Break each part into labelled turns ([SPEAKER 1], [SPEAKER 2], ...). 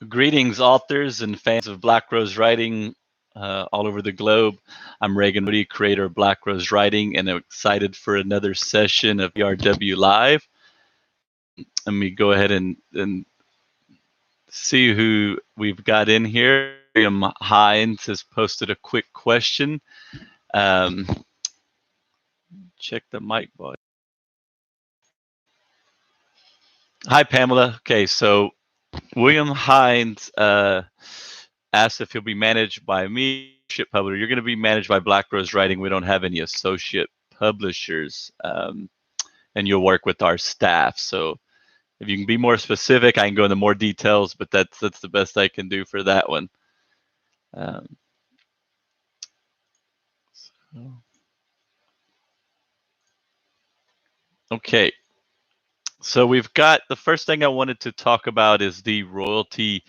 [SPEAKER 1] Greetings, authors and fans of Black Rose Writing all over the globe. I'm Reagan Moody, creator of Black Rose Writing, and I'm excited for another session of BRW Live. Let me go ahead and see who we've got in here. William Hines has posted a quick question. Check the mic button. Hi, Pamela. Okay, so William Hines asked if he'll be managed by me, publisher. You're going to be managed by Black Rose Writing. We don't have any associate publishers, and you'll work with our staff. So if you can be more specific, I can go into more details, but that's the best I can do for that one. Okay. So we've got the first thing I wanted to talk about is the royalty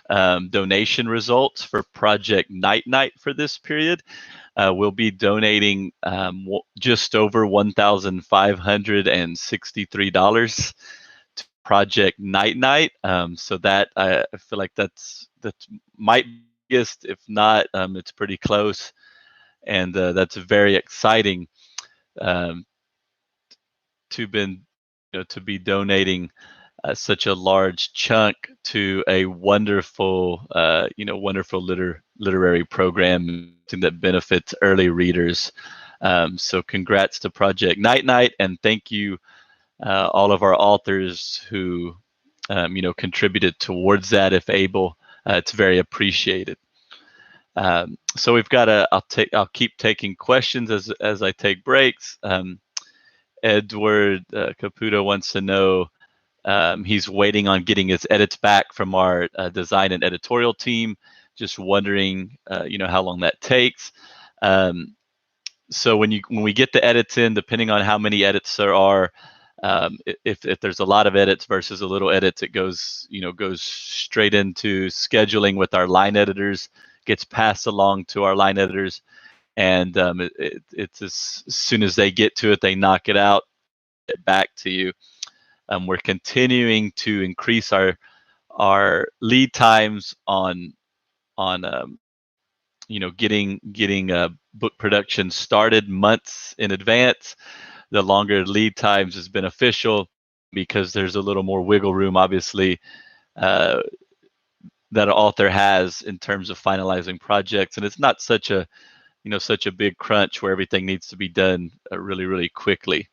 [SPEAKER 1] donation results for Project Night Night for this period. We'll be donating just over $1,563 to Project Night Night. So that I feel like that's might be biggest, if not, it's pretty close, and that's very exciting to be donating such a large chunk to a wonderful, wonderful literary program that benefits early readers. So congrats to Project Night Night, and thank you all of our authors who contributed towards that if able. It's very appreciated. So we've got I'll keep taking questions as I take breaks. Edward Caputo wants to know, he's waiting on getting his edits back from our design and editorial team. Just wondering, how long that takes. So when we get the edits in, depending on how many edits there are, if there's a lot of edits versus a little edits, it goes straight into scheduling with our line editors, gets passed along to our line editors, and it's as soon as they get to it, they knock it out, get back to you. We're continuing to increase our lead times on getting book production started months in advance. The longer lead times is beneficial because there's a little more wiggle room, obviously, that an author has in terms of finalizing projects, and it's not such a big crunch where everything needs to be done really, really quickly.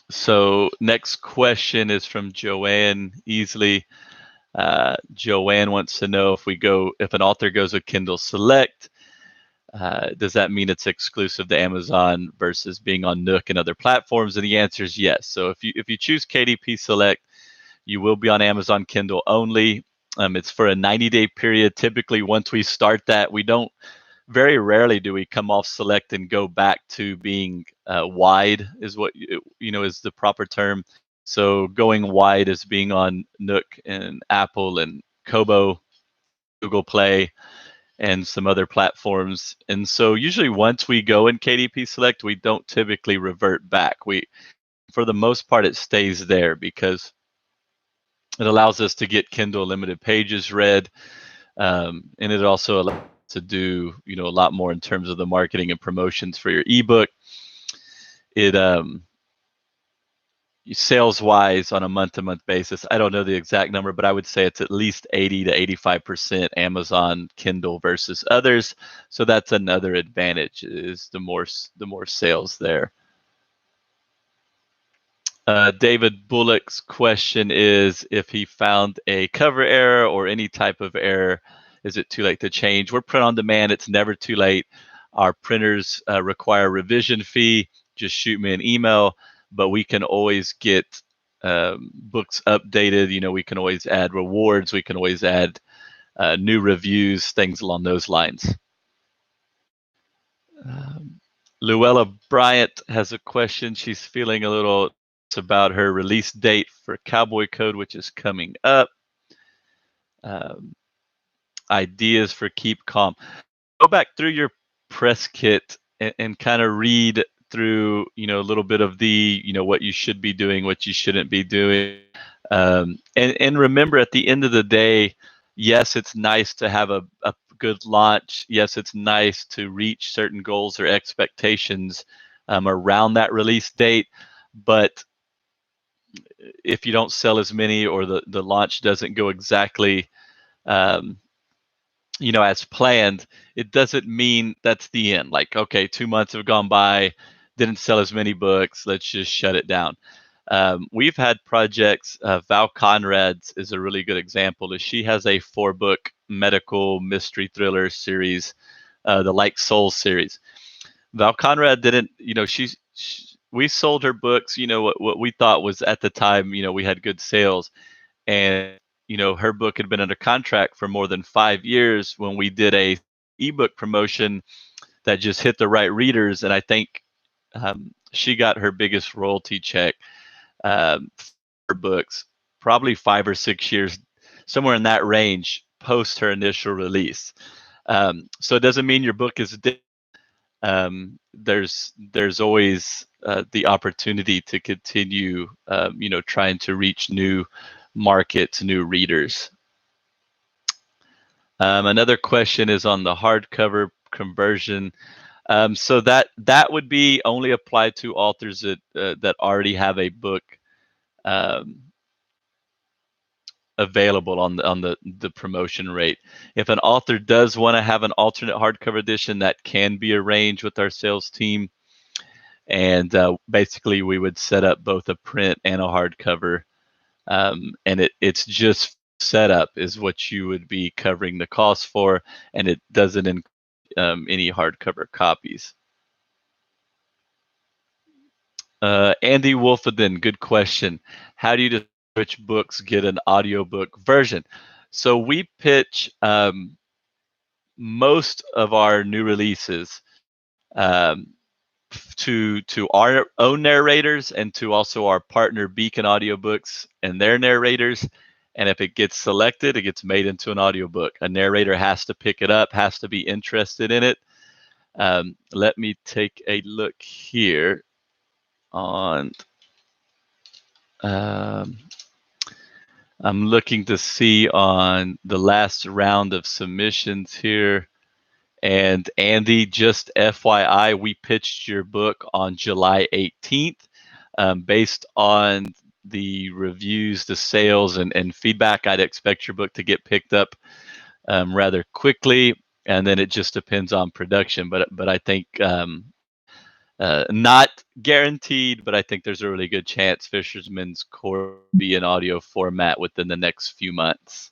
[SPEAKER 1] So next question is from Joanne Easley. Joanne wants to know if an author goes with Kindle Select, does that mean it's exclusive to Amazon versus being on Nook and other platforms? And the answer is yes. So if you choose KDP Select, you will be on Amazon Kindle only. It's for a 90-day period. Typically, once we start that, very rarely do we come off Select and go back to being wide, is what is the proper term. So going wide is being on Nook and Apple and Kobo, Google Play, and some other platforms. And so usually once we go in KDP Select, we don't typically revert back. For the most part, it stays there because it allows us to get Kindle limited pages read, and it also allows us to do a lot more in terms of the marketing and promotions for your ebook. It sales wise on a month-to-month basis, I don't know the exact number, but I would say it's at least 80 to 85% Amazon Kindle versus others. So that's another advantage, is the more sales there. David Bullock's question is, if he found a cover error or any type of error, is it too late to change? We're print on demand. It's never too late. Our printers require a revision fee. Just shoot me an email, but we can always get books updated. We can always add rewards. We can always add new reviews, things along those lines. Luella Bryant has a question. She's feeling a little about her release date for Cowboy Code, which is coming up. Ideas for Keep Calm. Go back through your press kit and kind of read through, a little bit of the, what you should be doing, what you shouldn't be doing. And remember, at the end of the day, yes, it's nice to have a good launch. Yes, it's nice to reach certain goals or expectations around that release date. But if you don't sell as many, or the launch doesn't go exactly um, as planned, it doesn't mean that's the end. Like, okay, 2 months have gone by, didn't sell as many books, let's just shut it down. We've had projects. Val Conrad's is a really good example. She has a 4-book medical mystery thriller series, the Like Souls series. Val Conrad didn't, we sold her books, what we thought was, at the time, we had good sales. And, her book had been under contract for more than 5 years when we did a eBook promotion that just hit the right readers. And I think she got her biggest royalty check for books probably 5 or 6 years, somewhere in that range, post her initial release. So it doesn't mean your book is dead. There's always the opportunity to continue, trying to reach new markets, new readers. Another question is on the hardcover conversion. So that would be only applied to authors that already have a book available on the promotion rate. If an author does want to have an alternate hardcover edition, that can be arranged with our sales team. And basically, we would set up both a print and a hardcover. And it's just setup is what you would be covering the cost for, and it doesn't include any hardcover copies. Andy Wolfenden, good question. How do you decide which books get an audiobook version? So we pitch most of our new releases um, to our own narrators, and to also our partner Beacon Audiobooks and their narrators. And if it gets selected, it gets made into an audiobook. A narrator has to pick it up, has to be interested in it. Let me take a look here on. I'm looking to see on the last round of submissions here. And Andy, just FYI, we pitched your book on July 18th. Based on the reviews, the sales, and feedback, I'd expect your book to get picked up rather quickly. And then it just depends on production. But I think not guaranteed, but I think there's a really good chance Fisherman's Core will be in audio format within the next few months.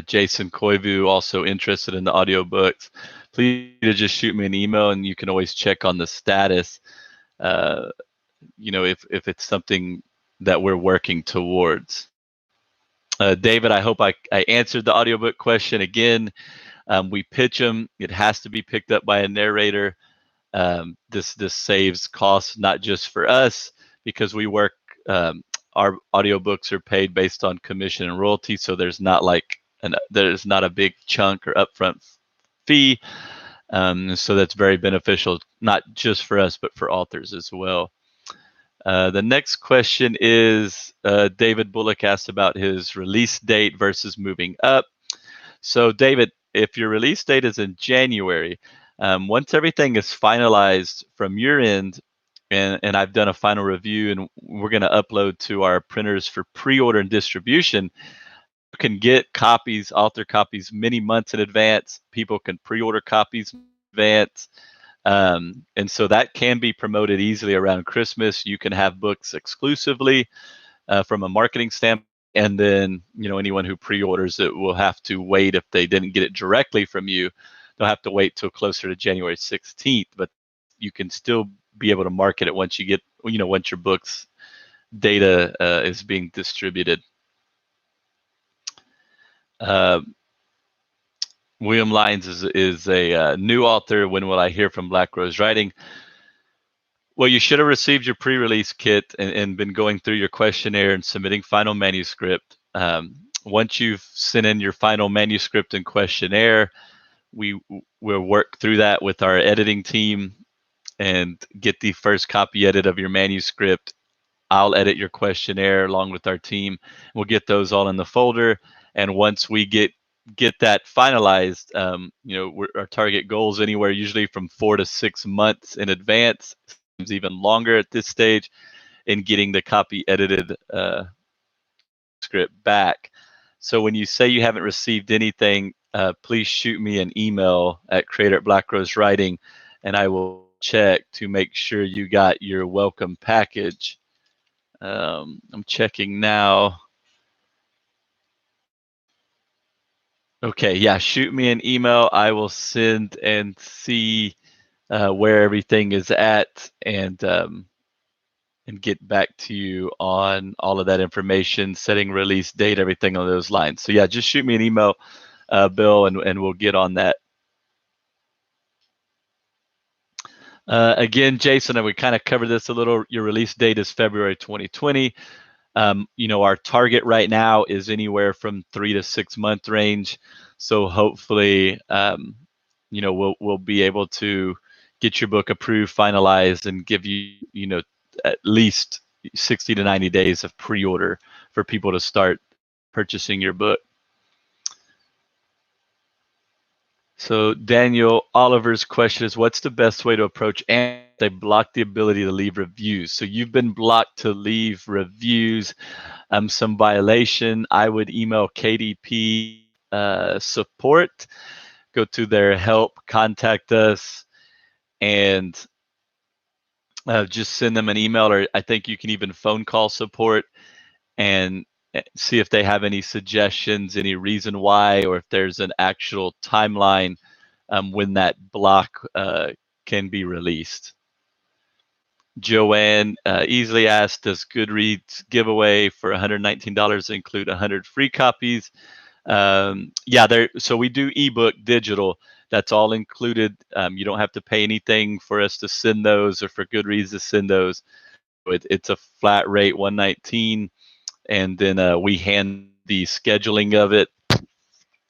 [SPEAKER 1] Jason Koivu, also interested in the audiobooks. Please just shoot me an email, and you can always check on the status, if it's something that we're working towards. David, I hope I answered the audiobook question. Again, we pitch them. It has to be picked up by a narrator. This saves costs, not just for us, because we work, our audiobooks are paid based on commission and royalty, so there's not a big chunk or upfront fee. So that's very beneficial, not just for us, but for authors as well. The next question is, David Bullock asked about his release date versus moving up. So David, if your release date is in January, once everything is finalized from your end, and I've done a final review, and we're going to upload to our printers for pre-order and distribution, you can get copies, author copies, many months in advance. People can pre-order copies in advance. And so that can be promoted easily around Christmas. You can have books exclusively from a marketing standpoint. And then, anyone who pre-orders it will have to wait. If they didn't get it directly from you, they'll have to wait till closer to January 16th. But you can still be able to market it once once your book's data is being distributed. William Lyons is a new author. When will I hear from Black Rose Writing? Well, you should have received your pre-release kit and been going through your questionnaire and submitting final manuscript. Once you've sent in your final manuscript and questionnaire, we'll work through that with our editing team and get the first copy edit of your manuscript I'll edit your questionnaire along with our team. We'll get those all in the folder, and once we get that finalized, our target goals anywhere usually from 4 to 6 months in advance, sometimes even longer at this stage, in getting the copy edited script back. So when you say you haven't received anything, please shoot me an email at creator@blackrosewriting, and I will check to make sure you got your welcome package. I'm checking now. Okay, yeah, shoot me an email. I will send and see where everything is at, and get back to you on all of that information, setting release date, everything on those lines. So yeah, just shoot me an email, Bill, and we'll get on that. Again, Jason, and we kind of covered this a little. Your release date is February 2020. Our target right now is anywhere from 3 to 6 month range. So hopefully, we'll be able to get your book approved, finalized, and give you, at least 60 to 90 days of pre-order for people to start purchasing your book. So Daniel Oliver's question is, what's the best way to approach and they block the ability to leave reviews? So you've been blocked to leave reviews, some violation. I would email KDP support, go to their help, contact us, and just send them an email, or I think you can even phone call support and see if they have any suggestions, any reason why, or if there's an actual timeline when that block can be released. Joanne easily asked, does Goodreads giveaway for $119 include 100 free copies? Yeah, so we do ebook digital. That's all included. You don't have to pay anything for us to send those or for Goodreads to send those. It's a flat rate, $119, and then we hand the scheduling of it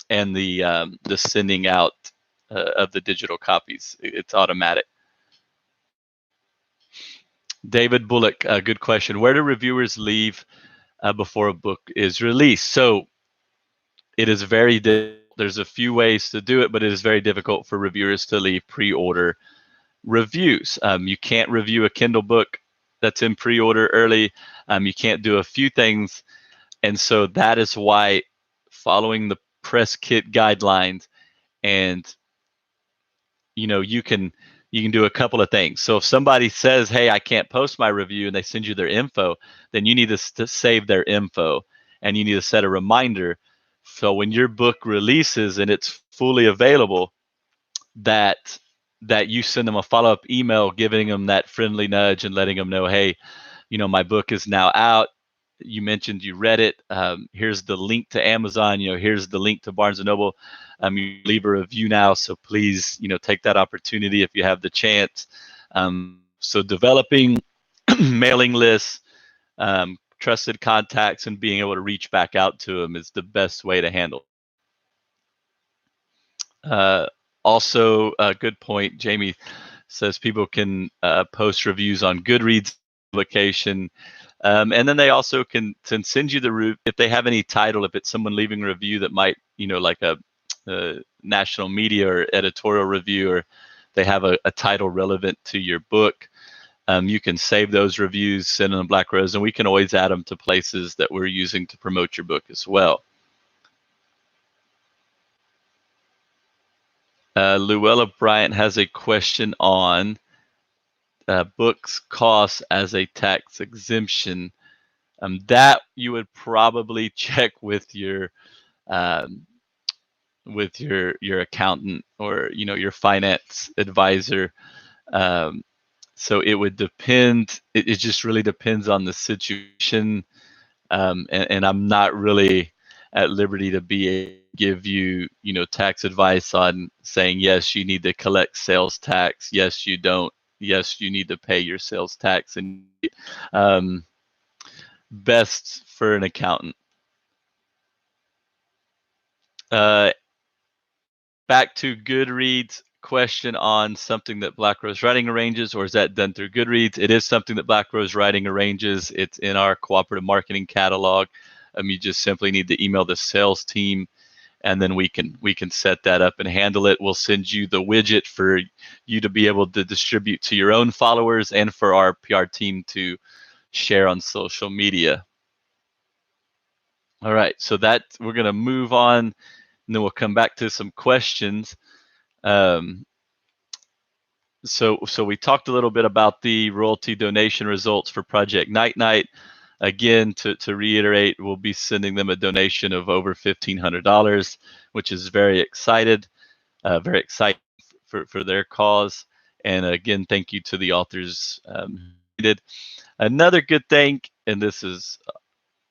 [SPEAKER 1] and the sending out of the digital copies. It's automatic. David Bullock, good question. Where do reviewers leave before a book is released? So it is very difficult. There's a few ways to do it, but it is very difficult for reviewers to leave pre-order reviews. You can't review a Kindle book that's in pre-order early. You can't do a few things. And so that is why following the press kit guidelines, and you can do a couple of things. So if somebody says, hey, I can't post my review, and they send you their info, then you need to save their info, and you need to set a reminder. So when your book releases and it's fully available, that you send them a follow-up email giving them that friendly nudge and letting them know, hey, my book is now out. You mentioned you read it. Here's the link to Amazon. Here's the link to Barnes & Noble. You leave a review now, so please, take that opportunity if you have the chance. So developing mailing lists, trusted contacts, and being able to reach back out to them is the best way to handle. Also, a good point. Jamie says people can post reviews on Goodreads publication. And then they also can send you the if they have any title, if it's someone leaving a review that might, like a national media or editorial review, or they have a title relevant to your book, you can save those reviews, send them to Black Rose, and we can always add them to places that we're using to promote your book as well. Luella Bryant has a question on books costs as a tax exemption. That you would probably check with your accountant or your finance advisor. So it would depend. It just really depends on the situation, and I'm not really at liberty to give you tax advice on saying yes, you need to collect sales tax. Yes, you don't. Yes, you need to pay your sales tax, and best for an accountant. Back to Goodreads question on something that Black Rose Writing arranges, or is that done through Goodreads? It is something that Black Rose Writing arranges. It's in our cooperative marketing catalog. You just simply need to email the sales team, and then we can set that up and handle it. We'll send you the widget for you to be able to distribute to your own followers and for our PR team to share on social media. All right, so that we're going to move on, and then we'll come back to some questions. So we talked a little bit about the royalty donation results for Project Night Night. Again, to reiterate, we'll be sending them a donation of over $1,500, which is very exciting for their cause. And again, thank you to the authors who did. Another good thing, and this is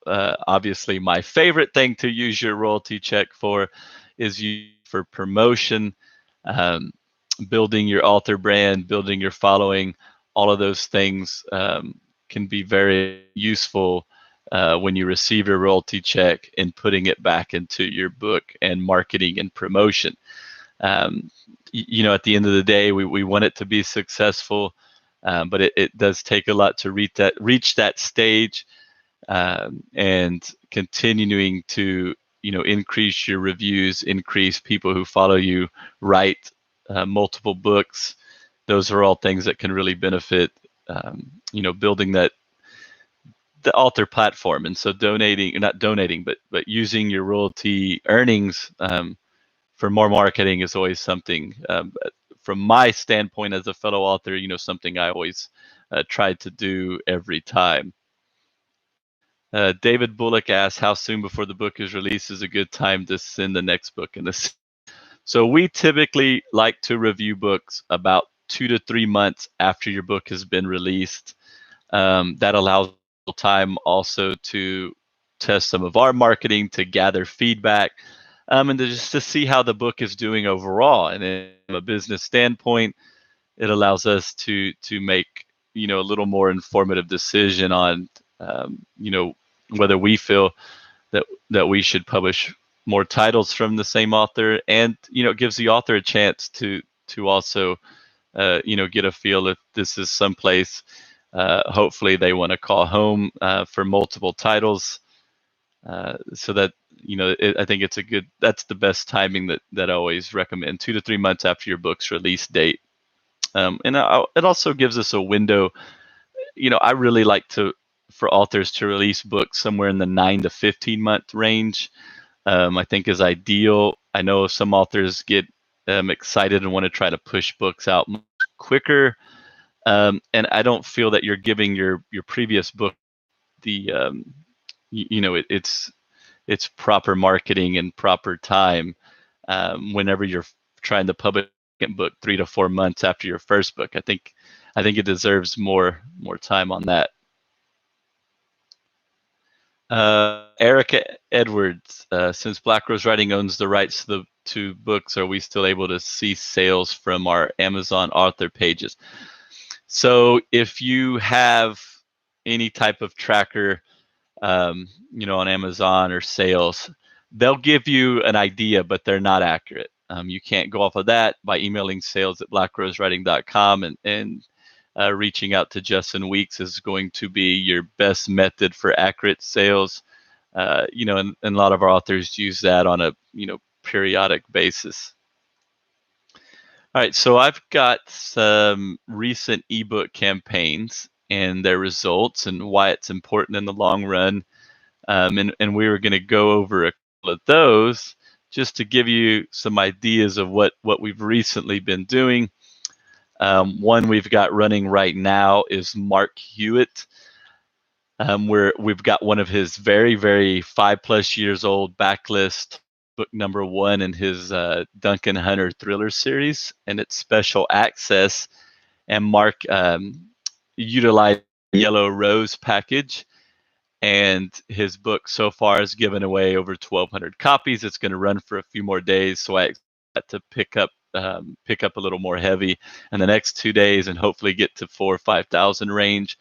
[SPEAKER 1] obviously my favorite thing to use your royalty check for, is for promotion, building your author brand, building your following. All of those things can be very useful when you receive your royalty check and putting it back into your book and marketing and promotion. You know, at the end of the day, we want it to be successful, but it does take a lot to reach that stage, and continuing to, you know, increase your reviews, increase people who follow you, write multiple books. Those are all things that can really benefit, you know, building the author platform. And so not donating, but using your royalty earnings for more marketing is always something, from my standpoint as a fellow author, you know, something I always try to do every time. David Bullock asks, how soon before the book is released is a good time to send the next book in the So we typically like to review books about 2 to 3 months after your book has been released. That allows time also to test some of our marketing, to gather feedback, and to see how the book is doing overall. And from a business standpoint, it allows us to make, you know, a little more informative decision on, you know, whether we feel that we should publish more titles from the same author, and, you know, it gives the author a chance to also you know, get a feel if this is someplace hopefully they want to call home for multiple titles, so that, you know, I think that's the best timing that I always recommend, 2 to 3 months after your book's release date. And it also gives us a window. You know, I really like for authors to release books somewhere in the 9 to 15 month range. I think is ideal. I know some authors get excited and want to try to push books out much quicker, and I don't feel that you're giving your previous book the you know, it's proper marketing and proper time whenever you're trying to publish a book 3 to 4 months after your first book. I think it deserves more time on that. Erica Edwards, since Black Rose Writing owns the rights to books, are we still able to see sales from our Amazon author pages? So if you have any type of tracker, you know, on Amazon or sales, they'll give you an idea, but they're not accurate. You can't go off of that. By emailing sales@blackrosewriting.com and reaching out to Justin Weeks is going to be your best method for accurate sales. You know, and a lot of our authors use that on a, you know, periodic basis. All right, so I've got some recent ebook campaigns and their results and why it's important in the long run. And we were going to go over a couple of those just to give you some ideas of what we've recently been doing. One we've got running right now is Mark Hewitt, where we've got one of his very, very 5+ years old backlist book #1 in his Duncan Hunter thriller series, and it's special access. And Mark utilized the Yellow Rose package, and his book so far has given away over 1,200 copies. It's going to run for a few more days, so I expect to pick up a little more heavy in the next 2 days, and hopefully get to 4,000 or 5,000 range.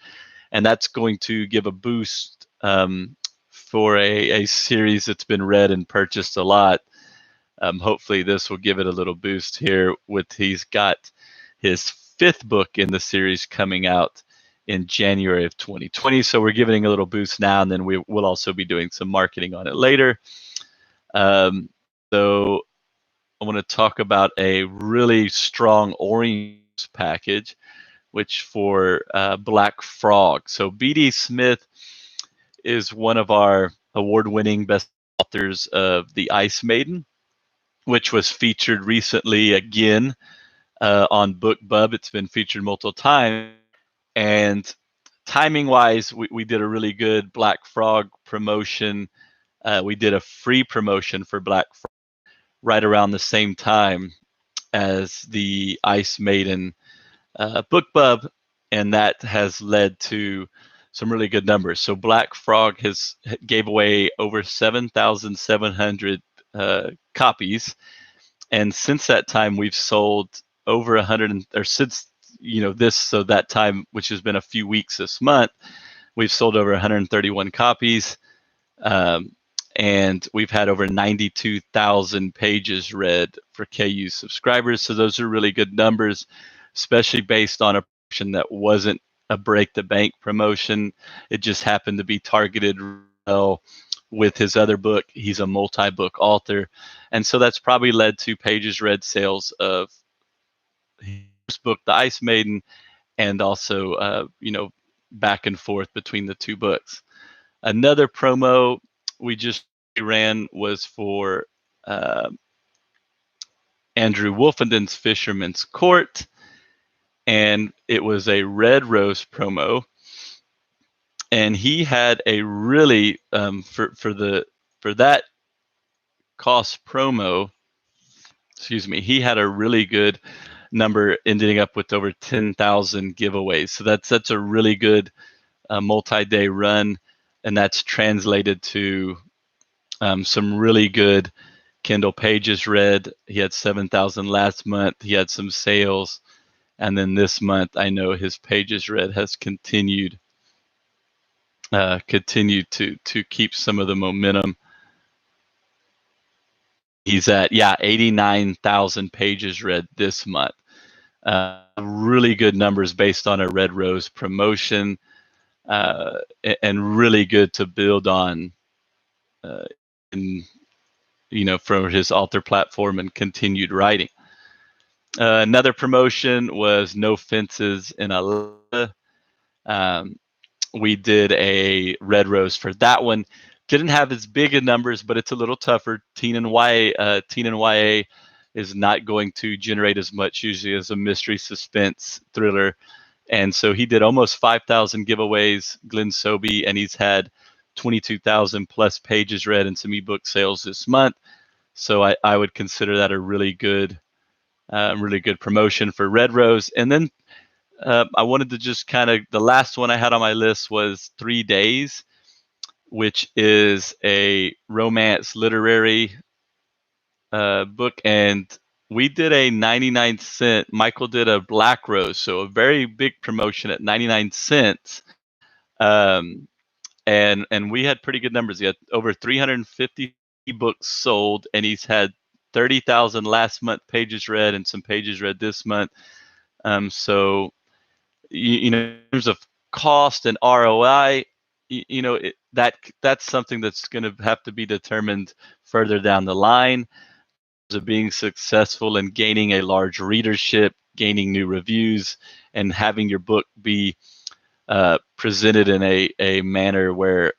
[SPEAKER 1] And that's going to give a boost for a series that's been read and purchased a lot. Hopefully this will give it a little boost here. He's got his 5th book in the series coming out in January of 2020. So we're giving a little boost now, and then we'll also be doing some marketing on it later. So I want to talk about a really strong orange package, which for Black Frog. So B.D. Smith is one of our award-winning best authors of The Ice Maiden, which was featured recently again on BookBub. It's been featured multiple times. And timing-wise, we did a really good Black Frog promotion. We did a free promotion for Black Frog right around the same time as the Ice Maiden BookBub, and that has led to some really good numbers. So Black Frog gave away over 7,700 copies, and since that time we've sold over 100, or since that time, which has been a few weeks this month, we've sold over 131 copies. And we've had over 92,000 pages read for KU subscribers. So those are really good numbers, especially based on a promotion that wasn't a break the bank promotion. It just happened to be targeted well with his other book. He's a multi-book author. And so that's probably led to pages read sales of his book, The Ice Maiden, and also, back and forth between the two books. Another promo we just ran was for Andrew Wolfenden's Fisherman's Court, and it was a Red Rose promo, and he had a really for that cost promo, he had a really good number, ending up with over 10,000 giveaways. So that's a really good multi-day run, and that's translated to some really good Kindle pages read. He had 7,000 last month. He had some sales, and then this month I know his pages read has continued to keep some of the momentum. He's at 89,000 pages read this month. Really good numbers based on a Red Rose promotion, and really good to build on from his author platform and continued writing. Another promotion was No Fences in Atlanta. We did a Red Rose for that one. Didn't have as big of numbers, but it's a little tougher. Teen and YA is not going to generate as much usually as a mystery suspense thriller. And so he did almost 5,000 giveaways, Glenn Sobey, and he's had 22,000 plus pages read and some ebook sales this month. So I would consider that a really good promotion for Red Rose. And then I wanted to just the last one I had on my list was 3 Days, which is a romance literary book. And we did a 99¢. Michael did a Black Rose, so a very big promotion at 99 cents. And we had pretty good numbers. He had over 350 books sold, and he's had 30,000 last month pages read and some pages read this month. So in terms of cost and ROI, that's something that's going to have to be determined further down the line. Of being successful and gaining a large readership, gaining new reviews, and having your book be presented in a manner where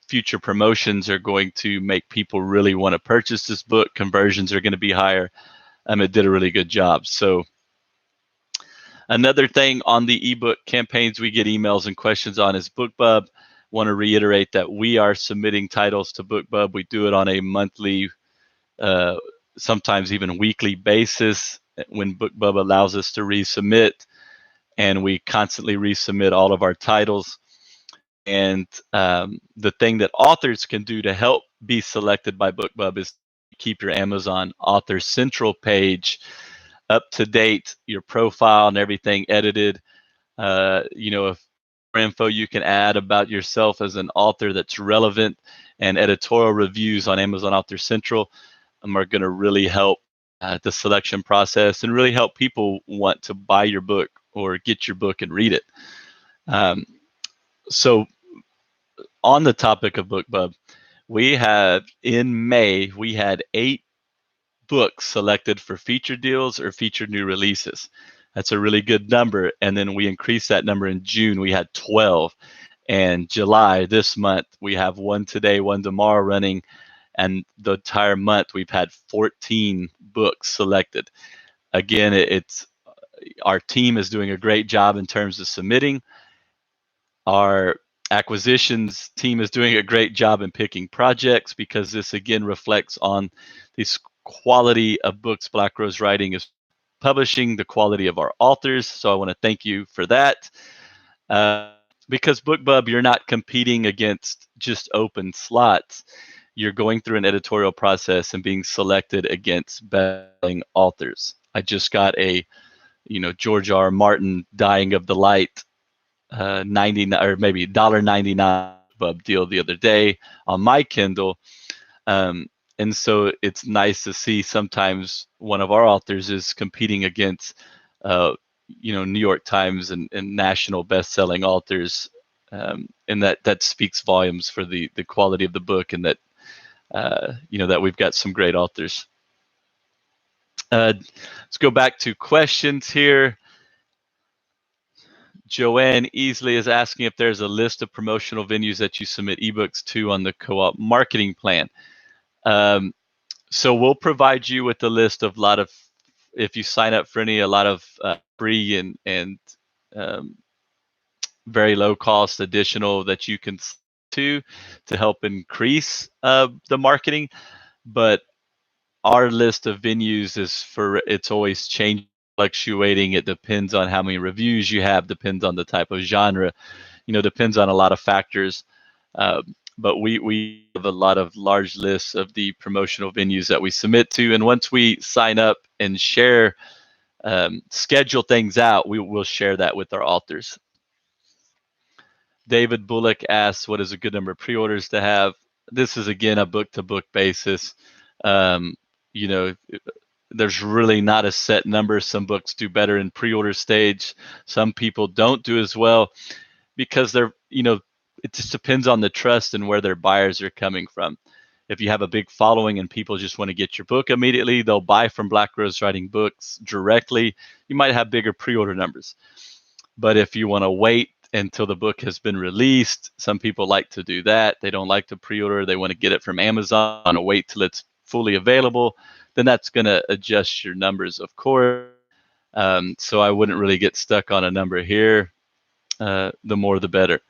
[SPEAKER 1] future promotions are going to make people really want to purchase this book. Conversions are going to be higher. It did a really good job. So another thing on the ebook campaigns we get emails and questions on is BookBub. Want to reiterate that we are submitting titles to BookBub. We do it on a monthly, sometimes even weekly basis when BookBub allows us to resubmit, and we constantly resubmit all of our titles. And the thing that authors can do to help be selected by BookBub is keep your Amazon Author Central page up to date, your profile and everything edited. If info you can add about yourself as an author that's relevant, and editorial reviews on Amazon Author Central. are going to really help the selection process and really help people want to buy your book or get your book and read it. So on the topic of BookBub, we have in May, we had 8 books selected for featured deals or featured new releases. That's a really good number. And then we increased that number in June. We had 12. And July, this month, we have one today, one tomorrow running. And the entire month, we've had 14 books selected. Again, it's our team is doing a great job in terms of submitting. Our acquisitions team is doing a great job in picking projects, because this again reflects on this quality of books Black Rose Writing is publishing, the quality of our authors. So I want to thank you for that. Because BookBub, you're not competing against just open slots. You're going through an editorial process and being selected against best-selling authors. I just got a, George R. Martin Dying of the Light 99 or maybe $1.99 BookBub deal the other day on my Kindle. And so it's nice to see sometimes one of our authors is competing against, New York Times and national best-selling authors, and that speaks volumes for the quality of the book, and that that we've got some great authors. Let's go back to questions here. Joanne Easley is asking if there's a list of promotional venues that you submit ebooks to on the co-op marketing plan. So we'll provide you with a list of if you sign up for a lot of free and very low cost additional that you can to help increase the marketing. But our list of venues it's always changing, fluctuating. It depends on how many reviews you have, depends on the type of genre, depends on a lot of factors. But we have a lot of large lists of the promotional venues that we submit to. And once we sign up and share, schedule things out, we will share that with our authors. David Bullock asks, what is a good number of pre-orders to have? This is, again, a book-to-book basis. There's really not a set number. Some books do better in pre-order stage. Some people don't do as well, because it just depends on the trust and where their buyers are coming from. If you have a big following and people just want to get your book immediately, they'll buy from Black Rose Writing Books directly. You might have bigger pre-order numbers. But if you want to wait until the book has been released, some people like to do that. They don't like to pre-order. They want to get it from Amazon and wait till it's fully available. Then that's going to adjust your numbers, of course. So I wouldn't really get stuck on a number here. The more, the better.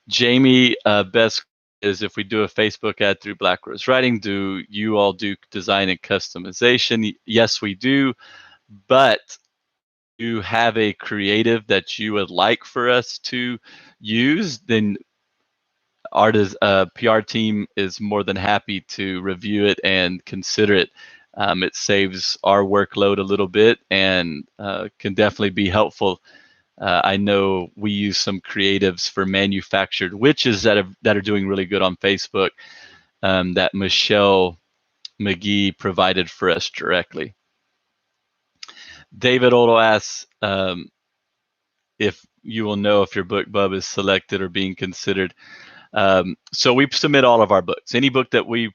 [SPEAKER 1] Jamie, best is if we do a Facebook ad through Black Rose Writing, do you all do design and customization? Yes, we do. But you have a creative that you would like for us to use, then our PR team is more than happy to review it and consider it. It saves our workload a little bit and can definitely be helpful. I know we use some creatives for manufactured witches that are doing really good on Facebook, that Michelle McGee provided for us directly. David Odo asks if you will know if your BookBub is selected or being considered. So we submit all of our books. Any book that we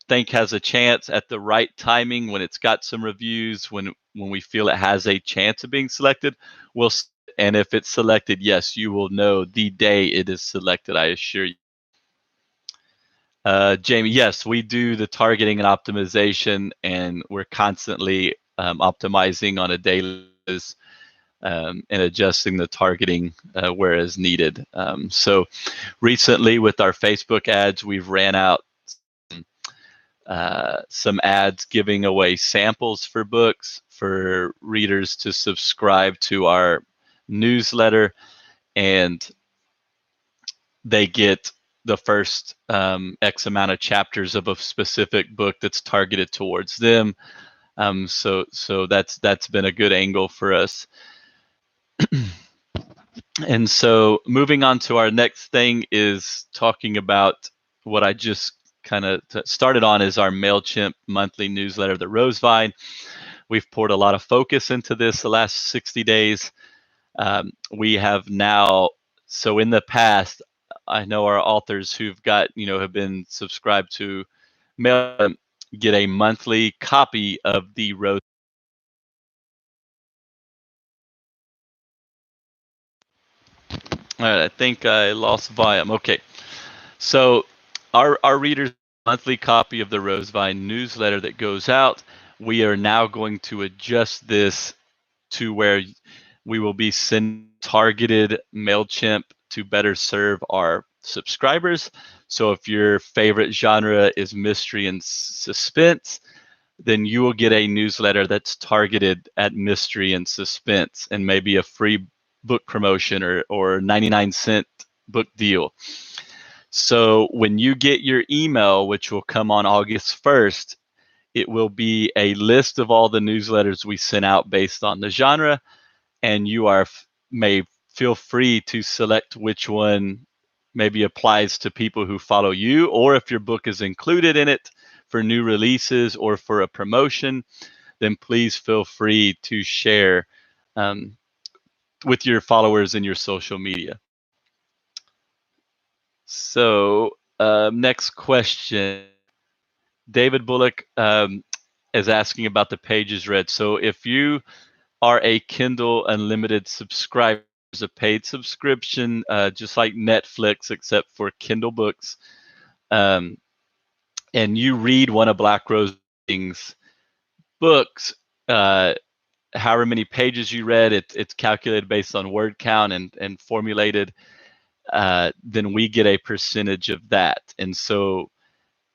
[SPEAKER 1] think has a chance at the right timing, when it's got some reviews, when we feel it has a chance of being selected, and if it's selected, yes, you will know the day it is selected, I assure you. Jamie, yes, we do the targeting and optimization, and we're constantly optimizing on a daily basis and adjusting the targeting where is needed. So recently with our Facebook ads, we've ran out some ads giving away samples for books for readers to subscribe to our newsletter, and they get the first X amount of chapters of a specific book that's targeted towards them. So that's been a good angle for us. And so moving on to our next thing is talking about what I just kind of started on is our MailChimp monthly newsletter, the Rosevine. We've poured a lot of focus into this the last 60 days. We have now, so in the past, I know our authors who've got, have been subscribed to MailChimp get a monthly copy of the Rose. All right, I think I lost volume. Okay, so our readers monthly copy of the Rosevine newsletter that goes out. We are now going to adjust this to where we will be sending targeted MailChimp to better serve our subscribers. So if your favorite genre is mystery and suspense, then you will get a newsletter that's targeted at mystery and suspense and maybe a free book promotion or 99-cent book deal. So when you get your email, which will come on August 1st, it will be a list of all the newsletters we sent out based on the genre, and you may feel free to select which one maybe applies to people who follow you, or if your book is included in it for new releases or for a promotion, then please feel free to share with your followers in your social media. So next question. David Bullock is asking about the pages read. So if you are a Kindle Unlimited subscriber, there's a paid subscription, just like Netflix, except for Kindle books. And you read one of Black Rose's books, however many pages you read, it's calculated based on word count and formulated, then we get a percentage of that. And so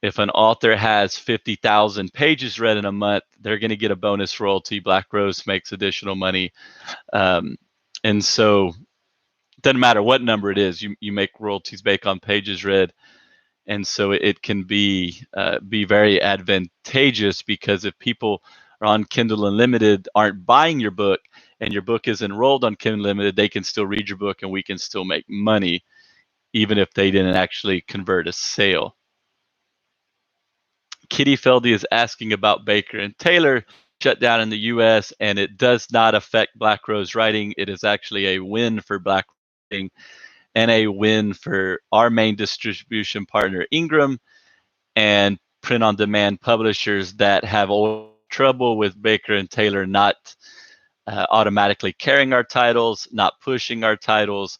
[SPEAKER 1] if an author has 50,000 pages read in a month, they're going to get a bonus royalty. Black Rose makes additional money. And so it doesn't matter what number it is, you make royalties based on pages read. And so it can be very advantageous, because if people are on Kindle Unlimited aren't buying your book and your book is enrolled on Kindle Unlimited, they can still read your book and we can still make money, even if they didn't actually convert a sale. Kitty Feldy is asking about Baker and Taylor shut down in the U.S., and it does not affect Black Rose Writing. It is actually a win for Black Writing and a win for our main distribution partner, Ingram, and print-on-demand publishers that have trouble with Baker and Taylor not automatically carrying our titles, not pushing our titles,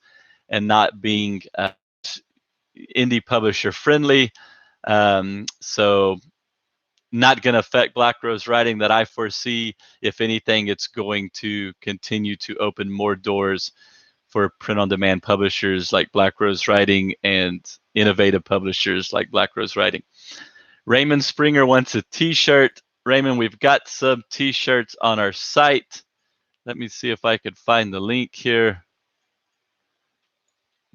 [SPEAKER 1] and not being indie publisher friendly. So not going to affect Black Rose Writing that I foresee. If anything, it's going to continue to open more doors for print-on-demand publishers like Black Rose Writing and innovative publishers like Black Rose Writing. Raymond Springer wants a t-shirt. Raymond, we've got some t-shirts on our site. Let me see if I could find the link here.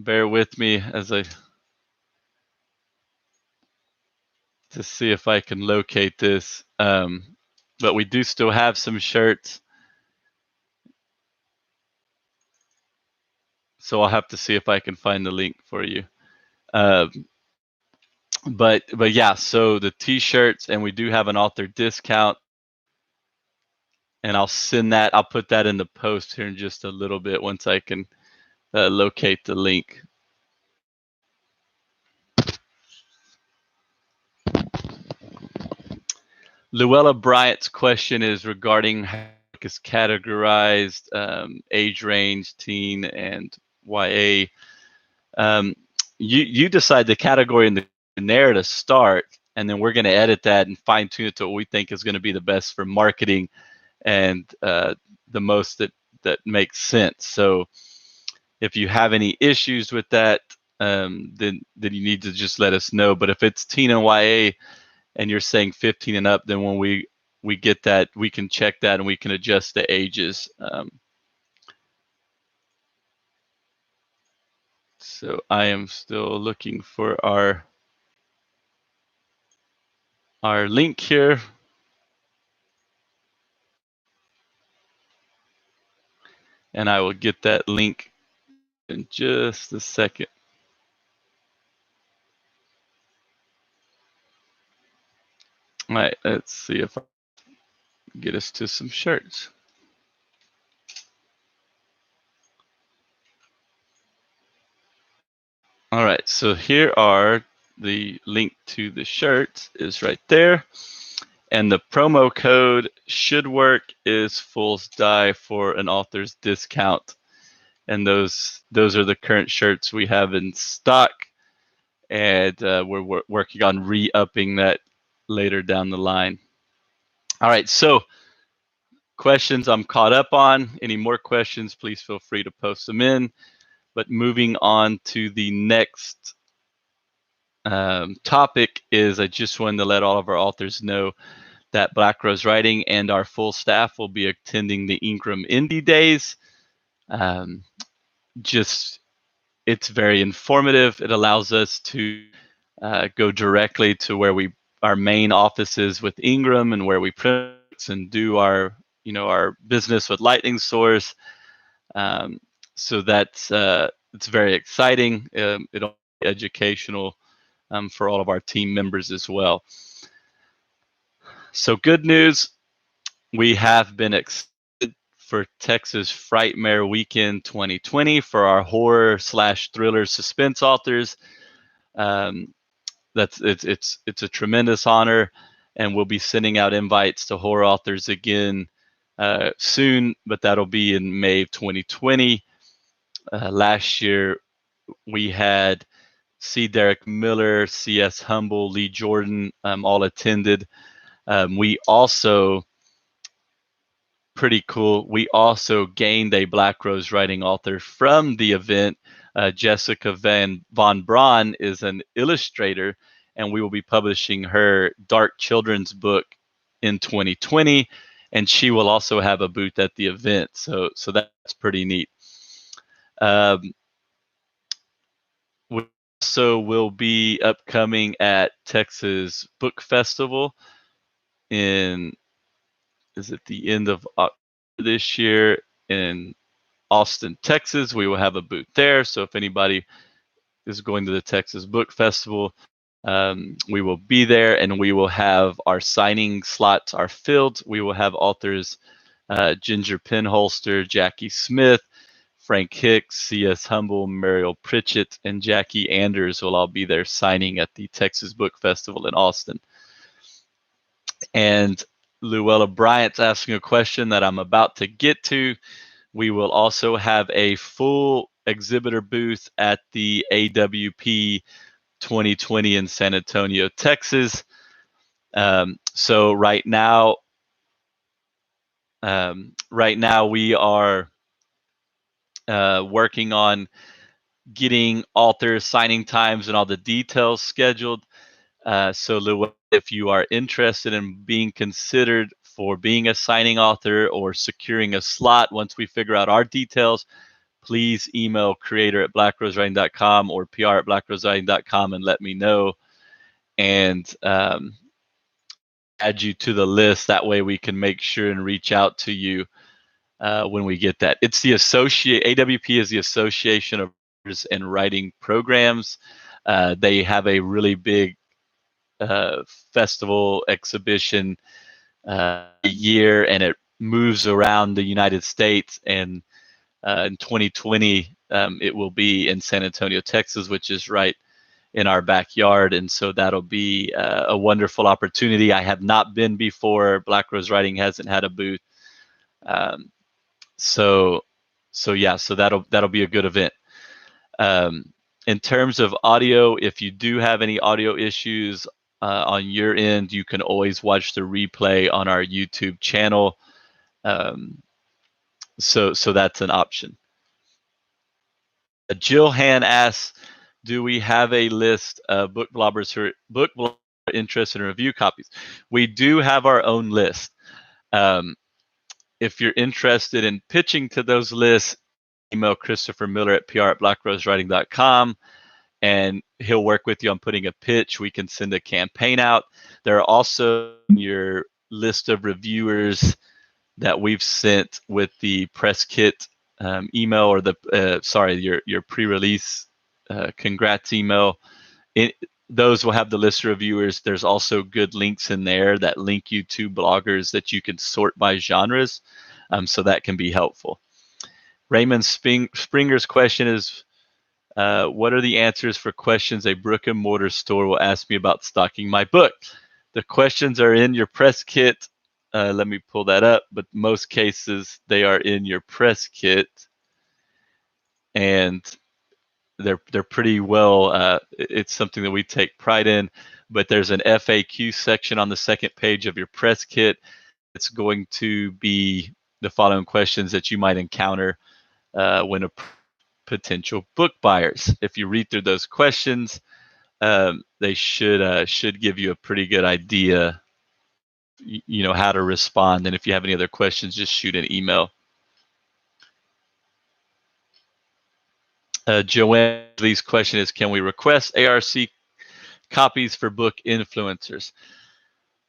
[SPEAKER 1] Bear with me as I to see if I can locate this. But we do still have some shirts. So I'll have to see if I can find the link for you. But yeah, so the t-shirts, and we do have an author discount. And I'll send that. I'll put that in the post here in just a little bit once I can locate the link. Luella Bryant's question is regarding how it is categorized, age range, teen, and YA. You decide the category in the questionnaire to start, and then we're going to edit that and fine tune it to what we think is going to be the best for marketing and the most that makes sense. So if you have any issues with that, then you need to just let us know. But if it's teen and YA and you're saying 15 and up, then when we get that, we can check that and we can adjust the ages. So I am still looking for our link here. And I will get that link in just a second. All right, let's see if I can get us to some shirts. All right, so here are the link to the shirts is right there. And the promo code should work is Fool's Die for an author's discount. And those are the current shirts we have in stock. And we're working on re-upping that later down the line. All right, so questions I'm caught up on. Any more questions, please feel free to post them in. But moving on to the next topic is I just wanted to let all of our authors know that Black Rose Writing and our full staff will be attending the Ingram Indie Days. It's very informative. It allows us to go directly to where our main office is with Ingram and where we print and do our business with Lightning Source. So that's it's very exciting. It'll be educational for all of our team members as well. So good news, we have been accepted for Texas Frightmare Weekend 2020 for our horror/thriller suspense authors. It's a tremendous honor, and we'll be sending out invites to horror authors again soon, but that'll be in May of 2020. Last year we had C. Derek Miller, C.S. Humble, Lee Jordan all attended. We also, pretty cool, we also gained a Black Rose Writing author from the event. Jessica Von Braun is an illustrator, and we will be publishing her dark children's book in 2020, and she will also have a booth at the event. So that's pretty neat. We also will be upcoming at Texas Book Festival is at the end of October this year in Austin, Texas. We will have a booth there. So if anybody is going to the Texas Book Festival, we will be there, and we will have our signing slots are filled. We will have authors Ginger Penholster, Jackie Smith, Frank Hicks, C.S. Humble, Muriel Pritchett, and Jackie Anders will all be there signing at the Texas Book Festival in Austin. And Luella Bryant's asking a question that I'm about to get to. We will also have a full exhibitor booth at the AWP 2020 in San Antonio, Texas. So right now we are working on getting authors signing times and all the details scheduled. So Lou, if you are interested in being considered for being a signing author or securing a slot once we figure out our details, please email creator@blackrosewriting.com or pr@blackrosewriting.com and let me know, and add you to the list. That way we can make sure and reach out to you when we get that. It's the AWP is the Association of Writers and Writing Programs. They have a really big festival exhibition a year, and it moves around the United States. And in 2020, it will be in San Antonio, Texas, which is right in our backyard. And so that'll be a wonderful opportunity. I have not been before. Black Rose Writing hasn't had a booth. So that'll be a good event. In terms of audio, if you do have any audio issues on your end, you can always watch the replay on our YouTube channel. So that's an option. Jill Han asks, do we have a list of book bloggers who are interested in review copies? We do have our own list. If you're interested in pitching to those lists, email Christopher Miller at pr@blackrosewriting.com, and he'll work with you on putting a pitch. We can send a campaign out. There are also your list of reviewers that we've sent with the press kit email, or your pre-release congrats email. those will have the list of reviewers. There's also good links in there that link you to bloggers that you can sort by genres, so that can be helpful. Raymond Springer's question is, what are the answers for questions a brick and mortar store will ask me about stocking my book? The questions are in your press kit. Let me pull that up, but most cases they are in your press kit, and they're pretty well. It's something that we take pride in. But there's an FAQ section on the second page of your press kit. It's going to be the following questions that you might encounter when a potential book buyers. If you read through those questions, they should give you a pretty good idea, how to respond. And if you have any other questions, just shoot an email. Joanne's question is, can we request ARC copies for book influencers?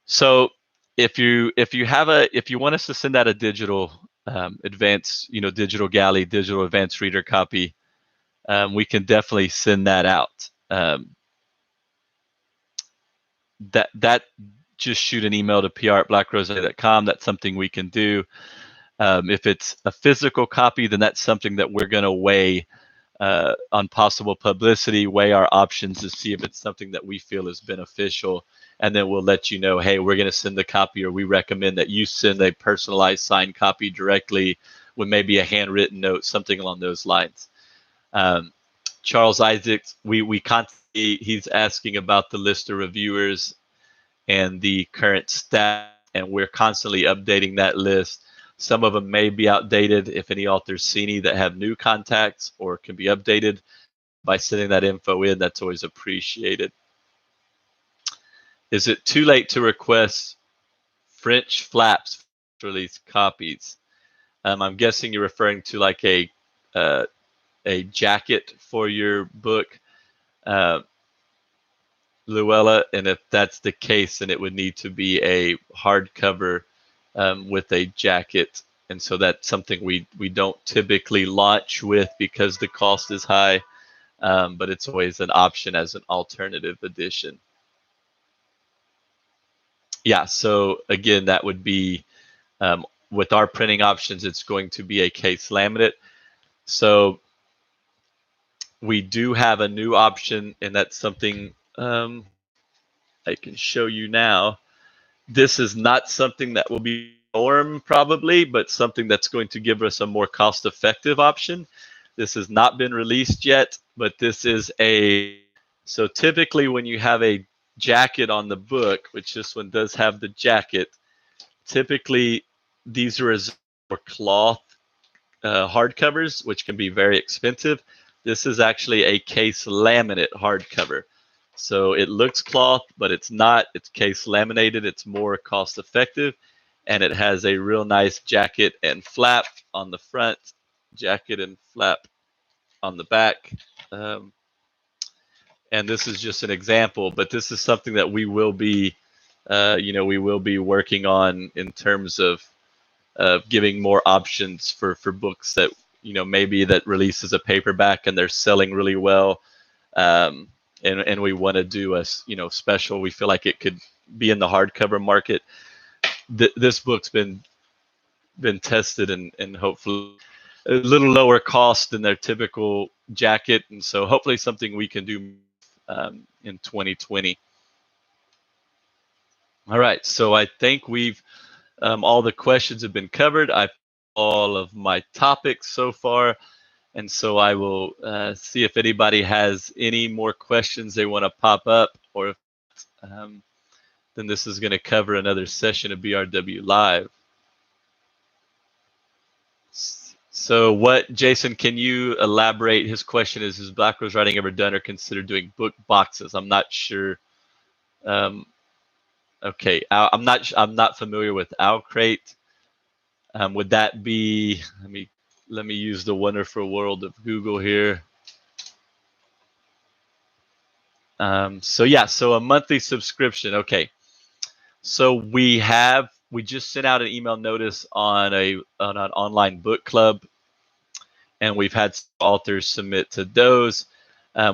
[SPEAKER 1] So if you want us to send out a digital advanced, digital galley, digital advanced reader copy, we can definitely send that out. That just shoot an email to pr@blackrose.com. That's something we can do. If it's a physical copy, then that's something that we're going to weigh on possible publicity, weigh our options to see if it's something that we feel is beneficial, and then we'll let you know, hey, we're going to send the copy, or we recommend that you send a personalized signed copy directly with maybe a handwritten note, something along those lines. Charles Isaacs, we constantly, he's asking about the list of reviewers and the current stat, and we're constantly updating that list. Some of them may be outdated. If any authors see any that have new contacts or can be updated by sending that info in, that's always appreciated. Is it too late to request French flaps release copies? I'm guessing you're referring to like a jacket for your book, Luella, and if that's the case, then it would need to be a hardcover with a jacket, and so that's something we don't typically launch with because the cost is high, but it's always an option as an alternative edition. Yeah, so again, that would be with our printing options, it's going to be a case laminate. So we do have a new option, and that's something I can show you now. This is not something that will be norm probably, but something that's going to give us a more cost-effective option. This has not been released yet, but this is so typically when you have a jacket on the book, which this one does have the jacket, typically these are for cloth hardcovers, which can be very expensive. This is actually a case laminate hardcover. So it looks cloth, but it's not. It's case laminated. It's more cost effective, and it has a real nice jacket and flap on the front, jacket and flap on the back. And this is just an example, but this is something that we will be, we will be working on in terms of giving more options for books that, maybe that releases a paperback and they're selling really well. And we want to do a special. We feel like it could be in the hardcover market. This book's been tested and hopefully a little lower cost than their typical jacket, and so hopefully something we can do in 2020. All right, so I think we've all the questions have been covered. I've all of my topics so far. And so I will see if anybody has any more questions they want to pop up, or if then this is going to cover another session of BRW Live. So what, Jason, can you elaborate? His question is, has Black Rose Writing ever done or considered doing book boxes? I'm not sure. Okay, I'm not familiar with Owlcrate. Would that be, let me use the wonderful world of Google here. So yeah, so a monthly subscription. Okay, so we just sent out an email notice on an online book club, and we've had authors submit to those.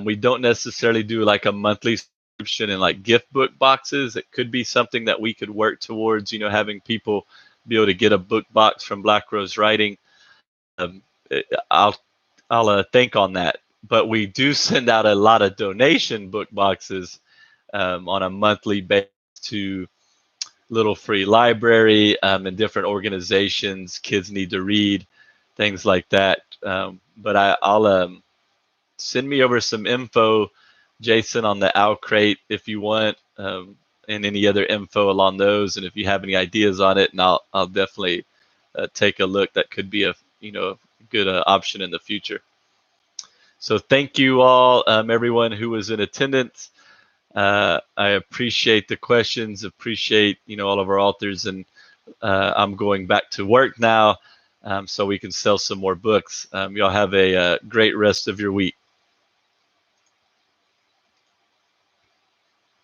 [SPEAKER 1] We don't necessarily do like a monthly and like gift book boxes. It could be something that we could work towards, having people be able to get a book box from Black Rose Writing. Um, I'll think on that. But we do send out a lot of donation book boxes on a monthly basis to Little Free Library and different organizations. Kids Need to Read, things like that. But I'll send me over some info, Jason, on the Owl Crate if you want, and any other info along those. And if you have any ideas on it, and I'll definitely take a look. That could be a good option in the future. So thank you all, everyone who was in attendance. I appreciate the questions, appreciate all of our authors, and I'm going back to work now, so we can sell some more books. Y'all have a great rest of your week.